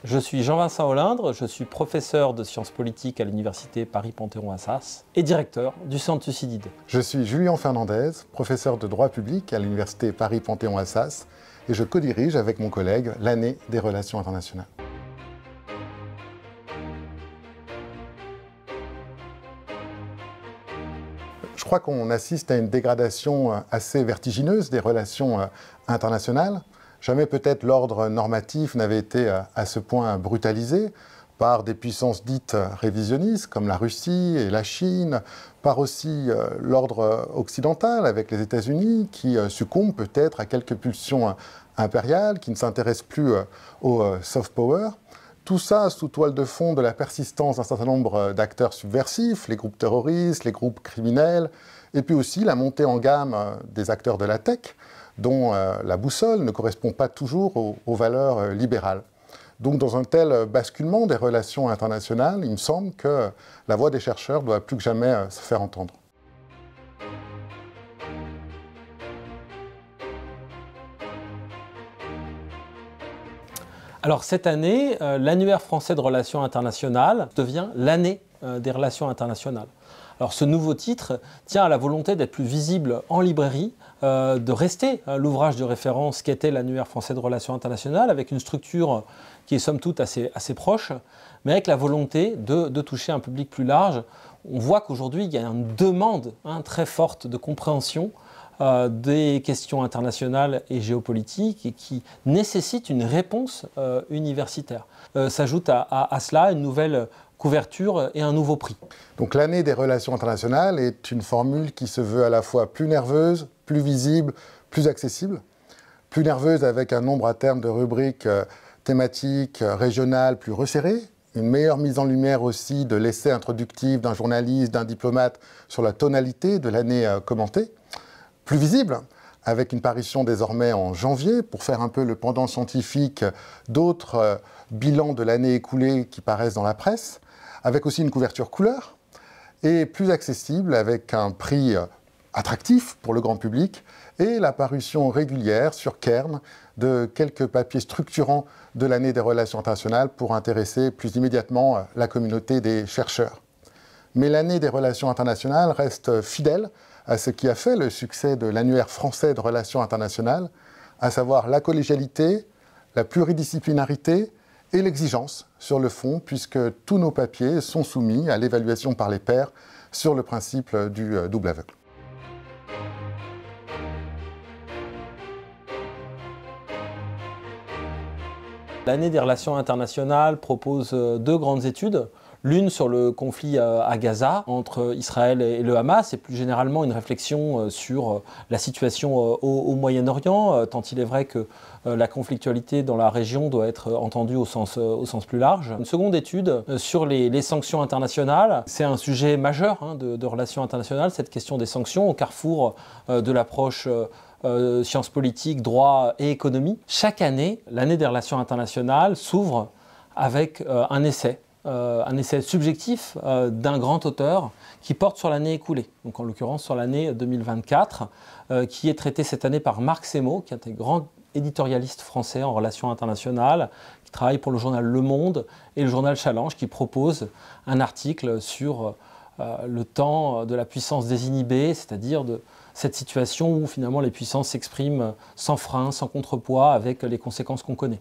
Je suis Jean-Vincent Olindre, je suis professeur de sciences politiques à l'université Paris-Panthéon-Assas et directeur du Centre Thucydide. Je suis Julien Fernandez, professeur de droit public à l'université Paris-Panthéon-Assas et je co-dirige avec mon collègue l'année des relations internationales. Je crois qu'on assiste à une dégradation assez vertigineuse des relations internationales. Jamais peut-être l'ordre normatif n'avait été à ce point brutalisé par des puissances dites révisionnistes comme la Russie et la Chine, par aussi l'ordre occidental avec les États-Unis qui succombent peut-être à quelques pulsions impériales, qui ne s'intéressent plus au soft power. Tout ça sous toile de fond de la persistance d'un certain nombre d'acteurs subversifs, les groupes terroristes, les groupes criminels, et puis aussi la montée en gamme des acteurs de la tech, dont la boussole ne correspond pas toujours aux valeurs libérales. Donc dans un tel basculement des relations internationales, il me semble que la voix des chercheurs doit plus que jamais se faire entendre. Alors cette année, l'annuaire français de relations internationales devient l'année des relations internationales. Alors ce nouveau titre tient à la volonté d'être plus visible en librairie, de rester l'ouvrage de référence qu'était l'annuaire français de relations internationales avec une structure qui est somme toute assez proche, mais avec la volonté de toucher un public plus large. On voit qu'aujourd'hui il y a une demande très forte de compréhension des questions internationales et géopolitiques et qui nécessitent une réponse universitaire. S'ajoute à cela une nouvelle couverture et un nouveau prix. Donc l'année des relations internationales est une formule qui se veut à la fois plus nerveuse, plus visible, plus accessible. Plus nerveuse avec un nombre à terme de rubriques thématiques, régionales plus resserrées. Une meilleure mise en lumière aussi de l'essai introductif d'un journaliste, d'un diplomate sur la tonalité de l'année commentée. Plus visible, avec une parution désormais en janvier, pour faire un peu le pendant scientifique d'autres bilans de l'année écoulée qui paraissent dans la presse, avec aussi une couverture couleur, et plus accessible avec un prix attractif pour le grand public, et la parution régulière sur Cairn de quelques papiers structurants de l'année des relations internationales pour intéresser plus immédiatement la communauté des chercheurs. Mais l'année des relations internationales reste fidèle à ce qui a fait le succès de l'annuaire français de relations internationales, à savoir la collégialité, la pluridisciplinarité et l'exigence sur le fond, puisque tous nos papiers sont soumis à l'évaluation par les pairs sur le principe du double aveugle. L'année des relations internationales propose deux grandes études. L'une sur le conflit à Gaza entre Israël et le Hamas et plus généralement une réflexion sur la situation au Moyen-Orient, tant il est vrai que la conflictualité dans la région doit être entendue au sens plus large. Une seconde étude sur les sanctions internationales. C'est un sujet majeur de relations internationales, cette question des sanctions au carrefour de l'approche sciences politiques, droit et économie. Chaque année, l'année des relations internationales s'ouvre avec un essai subjectif d'un grand auteur qui porte sur l'année écoulée, donc en l'occurrence sur l'année 2024, qui est traité cette année par Marc Semo, qui est un grand éditorialiste français en relations internationales, qui travaille pour le journal Le Monde et le journal Challenge, qui propose un article sur le temps de la puissance désinhibée, c'est-à-dire de cette situation où finalement les puissances s'expriment sans frein, sans contrepoids, avec les conséquences qu'on connaît.